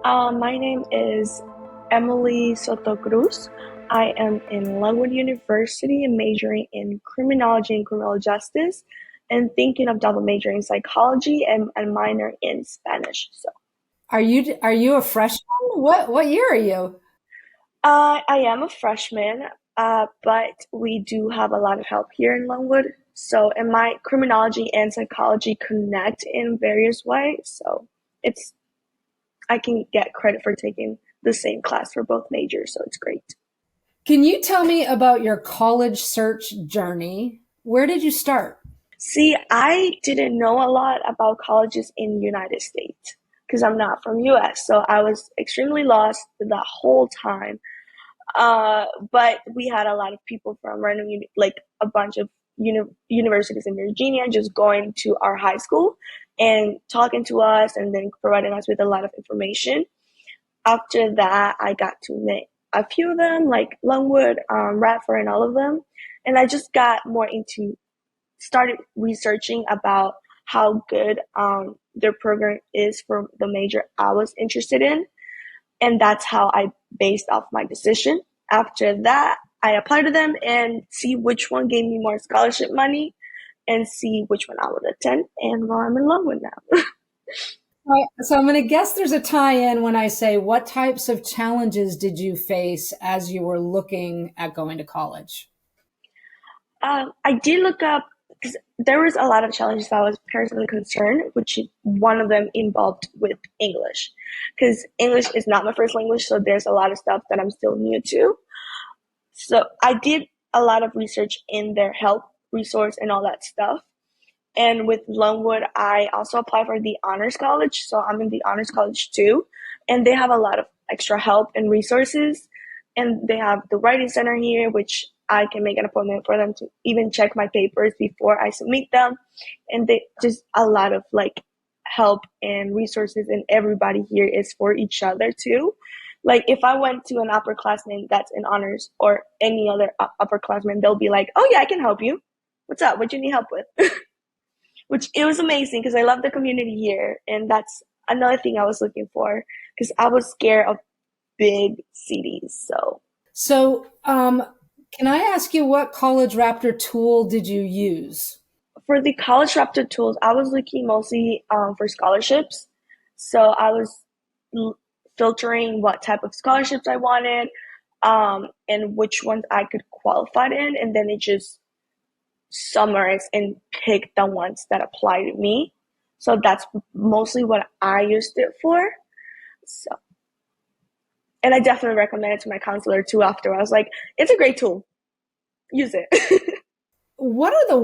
My name is Emmely Soto Cruz. I am in Longwood University and majoring in criminology and criminal justice and thinking of double majoring in psychology and minor in Spanish. Are you a freshman? What year are you? I am a freshman, but we do have a lot of help here in Longwood. So, and my criminology and psychology connect in various ways. So, it's I can get credit for taking the same class for both majors. So, it's great. Can you tell me about your college search journey? Where did you start? See, I didn't know a lot about colleges in the United States because I'm not from US. So I was extremely lost the whole time. But we had a lot of people from like a bunch of universities in Virginia just going to our high school and talking to us and then providing us with a lot of information. After that, I got to meet a few of them, like Longwood, Radford, and all of them. And I just got more into started researching about how good their program is for the major I was interested in. And that's how I based off my decision. After that, I applied to them and see which one gave me more scholarship money and see which one I would attend. And well, I'm in love with now. So I'm going to guess there's a tie-in when I say, what types of challenges did you face as you were looking at going to college? I did look up because there was a lot of challenges I was personally concerned, which one of them involved with English, because English is not my first language, so there's a lot of stuff that I'm still new to. So I did a lot of research in their help resource and all that stuff. And with Longwood, I also applied for the Honors College, so I'm in the Honors College too, and they have a lot of extra help and resources. And they have the writing center here, which I can make an appointment for them to even check my papers before I submit them. And they just a lot of like help and resources, and everybody here is for each other too. Like if I went to an upperclassman that's in honors or any other upperclassman, they'll be like, "Oh yeah, I can help you. What's up? What do you need help with?" Which it was amazing because I love the community here, and that's another thing I was looking for because I was scared of big cities. So So, can I ask you, what College Raptor tool did you use? for the College Raptor tools, I was looking mostly for scholarships. So I was l- filtering what type of scholarships I wanted, and which ones I could qualify in, and then it just summarized and picked the ones that apply to me. So that's mostly what I used it for. So, and I definitely recommend it to my counselor too. After I was like, it's a great tool. Use it. What are the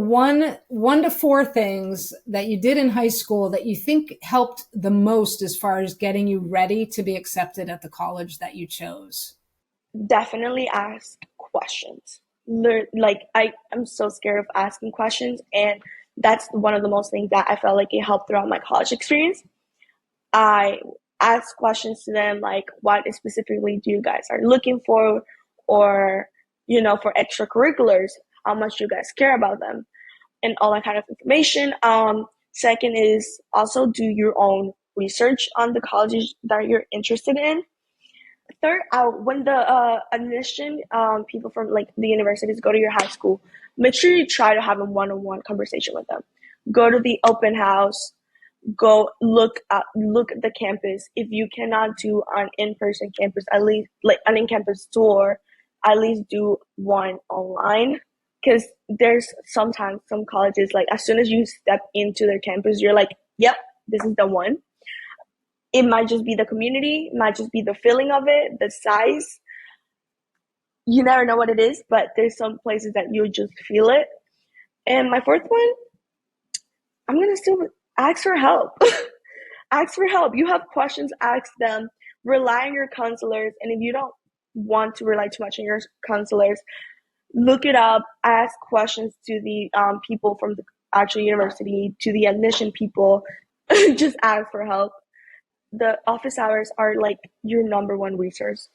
one to four things that you did in high school that you think helped the most as far as getting you ready to be accepted at the college that you chose? Definitely ask questions. Like I am so scared of asking questions, and that's one of the most things that I felt like it helped throughout my college experience. I ask questions to them like, what specifically do you guys are looking for, or for extracurriculars, how much do you guys care about them, and all that kind of information. Second is also do your own research on the colleges that you're interested in. Third, when the admission people from like the universities go to your high school, make sure you try to have a one-on-one conversation with them. Go to the open house. Go look at the campus. If you cannot do an in-person campus, at least like an in-campus tour, at least do one online. Because there's sometimes some colleges like as soon as you step into their campus, you're like, "Yep, this is the one." It might just be the community, it might just be the feeling of it, the size. You never know what it is, but there's some places that you just feel it. And my fourth one, I'm gonna still ask for help. Ask for help. You have questions, ask them. Rely on your counselors, and if you don't want to rely too much on your counselors, look it up. Ask questions to the people from the actual university, to the admission people. Just ask for help. The office hours are like your number one resource.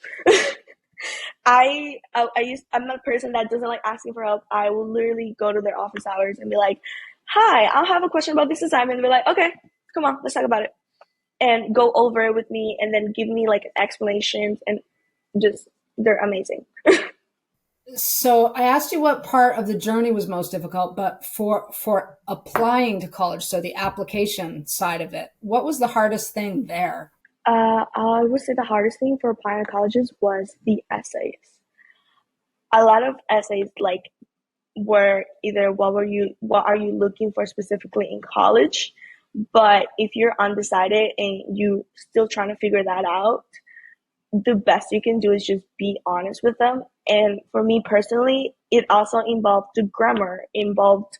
I'm a person that doesn't like asking for help. I will literally go to their office hours and be like, "Hi, I'll have a question about this assignment." And be like, "Okay, come on, let's talk about it." and go over it with me and then give me like explanations, and just they're amazing. So I asked you what part of the journey was most difficult, but for applying to college, so the application side of it, what was the hardest thing there? I would say the hardest thing for applying to colleges was the essays. A lot of essays like were either what are you looking for specifically in college, but if you're undecided and you still trying to figure that out, the best you can do is just be honest with them. And for me personally, it also involved the grammar, involved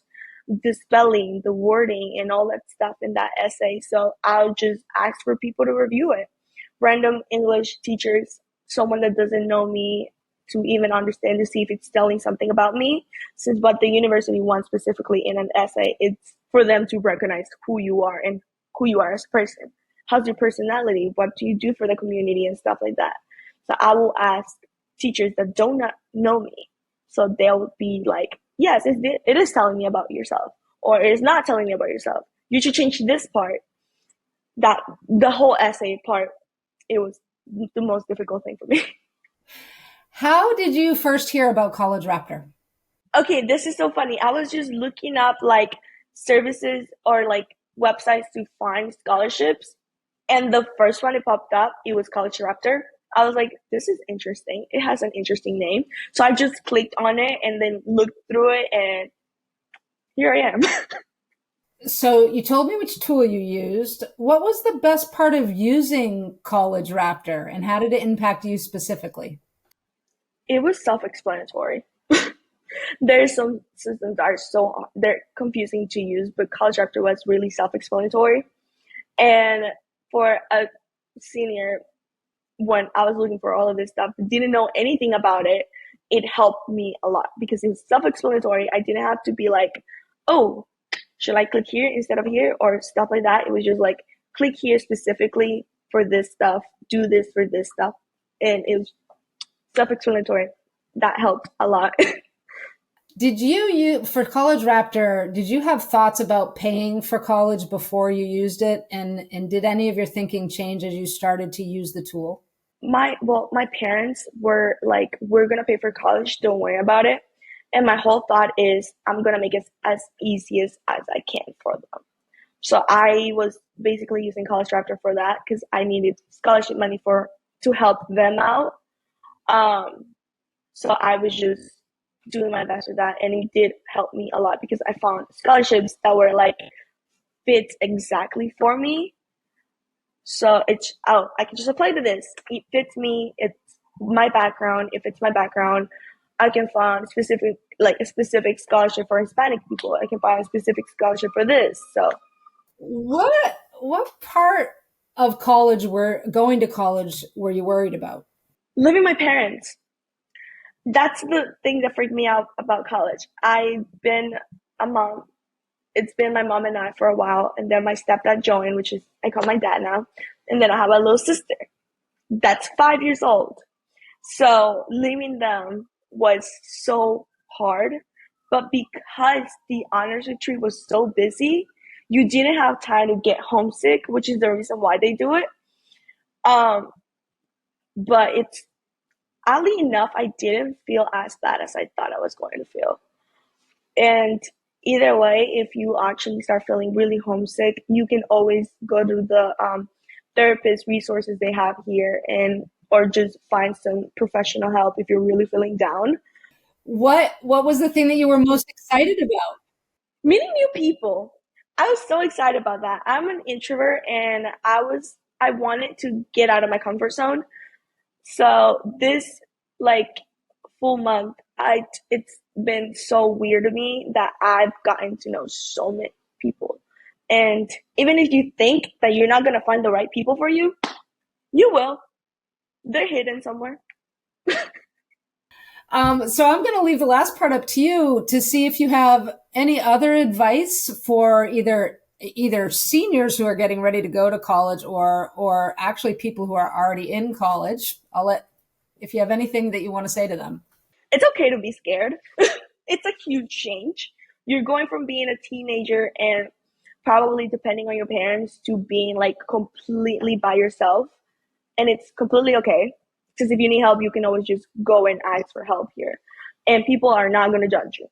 the spelling, the wording, and all that stuff in that essay. So I'll just ask for people to review it. Random English teachers, someone that doesn't know me, to even understand to see if it's telling something about me. Since what the university wants specifically in an essay, it's for them to recognize who you are and who you are as a person. How's your personality? What do you do for the community and stuff like that? So I will ask teachers that don't not know me. So they'll be like, yes, it is telling me about yourself, or it is not telling me about yourself. You should change this part. That the whole essay part, it was the most difficult thing for me. How did you first hear about College Raptor? Okay, this is so funny. I was just looking up like services or like websites to find scholarships, and the first one it popped up, it was College Raptor. I was like, this is interesting. It has an interesting name. So I just clicked on it and then looked through it, and here I am. So you told me which tool you used. What was the best part of using College Raptor and how did it impact you specifically? It was self-explanatory. There's some systems that are they're confusing to use, but College Raptor was really self-explanatory. And for a senior, when I was looking for all of this stuff, didn't know anything about it, it helped me a lot because it's self-explanatory. I didn't have to be like, oh, should I click here instead of here or stuff like that. It was just like, click here specifically for this stuff, do this for this stuff. And it was self-explanatory. That helped a lot. Did for College Raptor, did you have thoughts about paying for college before you used it? And did any of your thinking change as you started to use the tool? My parents were like, we're gonna pay for college, don't worry about it. And my whole thought is I'm gonna make it as easy as I can for them. So I was basically using College Raptor for that because I needed scholarship money for to help them out. Um, so I was just doing my best with that, and it did help me a lot because I found scholarships that were like fit exactly for me. So it's, oh, I can just apply to this. It fits me. It's my background. If it's my background, I can find specific like a specific scholarship for Hispanic people. I can find a specific scholarship for this. So What part of college were going to college were you worried about? living my parents. That's the thing that freaked me out about college. I've been a mom. It's been my mom and I for a while, and then my stepdad joined, which is I call my dad now, and then I have a little sister that's 5 years old. So leaving them was so hard, but because the honors retreat was so busy, you didn't have time to get homesick, which is the reason why they do it. Um, but it's oddly enough, I didn't feel as bad as I thought I was going to feel. And either way, if you actually start feeling really homesick, you can always go to the therapist resources they have here, and or just find some professional help if you're really feeling down. What was the thing that you were most excited about? Meeting new people. I was so excited about that. I'm an introvert, and I wanted to get out of my comfort zone. So this like full month, I it's been so weird to me that I've gotten to know so many people. And even if you think that you're not gonna find the right people for you, you will. They're hidden somewhere. So I'm going to leave the last part up to you to see if you have any other advice for either seniors who are getting ready to go to college or actually people who are already in college. I'll let if you have anything that you want to say to them. It's okay to be scared. It's a huge change. You're going from being a teenager and probably depending on your parents, to being like completely by yourself. And it's completely okay. Because if you need help, you can always just go and ask for help here. And people are not going to judge you.